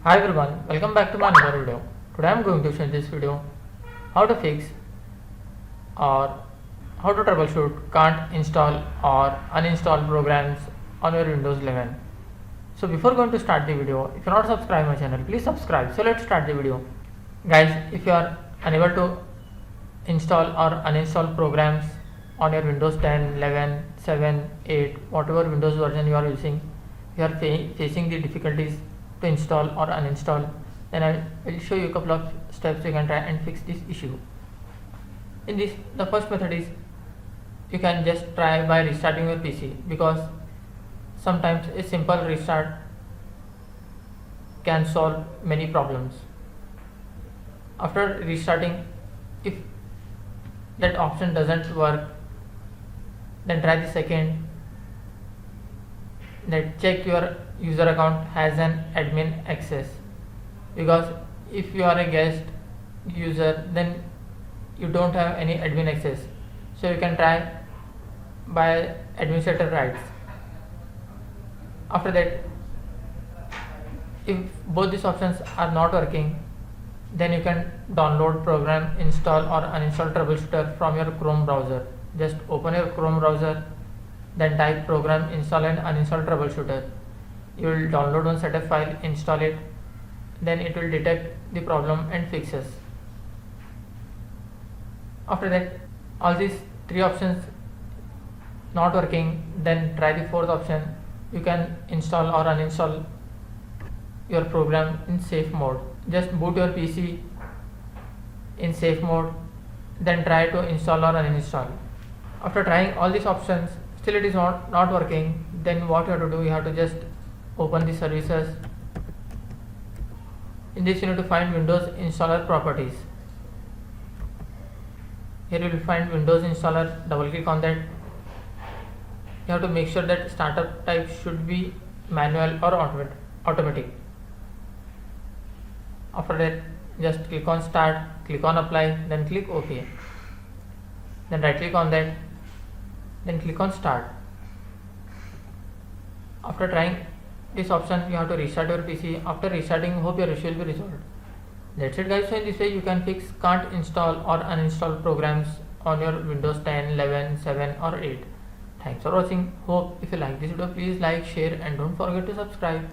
Hi everyone, welcome back to my another video. Today I am going to show in this video how to fix or how to troubleshoot can't install or uninstall programs on your Windows 11. So before going to start the video, if you are not subscribed my channel, please subscribe. So let's start the video. Guys, if you are unable to install or uninstall programs on your Windows 10, 11, 7, 8, whatever Windows version you are using, you are facing the difficulties to install or uninstall, then I will show you a couple of steps you can try and fix this issue. In this, the first method is you can just try by restarting your PC, because sometimes a simple restart can solve many problems. After restarting, if that option doesn't work, then try the second, that check your user account has an admin access, because if you are a guest user then you don't have any admin access, so you can try by administrator rights. After that, if both these options are not working, then you can download program install or uninstall troubleshooter from your Chrome browser. Just open your Chrome browser, then type program install and uninstall troubleshooter. You will download one setup file, install it, then it will detect the problem and fixes. After that, all these three options not working, then try the fourth option. You can install or uninstall your program in safe mode. Just boot your PC in safe mode, then try to install or uninstall. After trying all these options, still it is not working, then what you have to do, you have to just open the services. In this, you need to find Windows installer properties. Here you will find Windows installer, double click on that. You have to make sure that startup type should be manual or automatic. After that, just click on start, click on apply, then click OK. Then right click on that, then click on start. After trying this option, you have to restart your PC. After restarting, hope your issue will be resolved. That's it guys. So in this way you can fix can't install or uninstall programs on your Windows 10, 11, 7 or 8. Thanks for watching. Hope if you like this video, please like, share and don't forget to subscribe.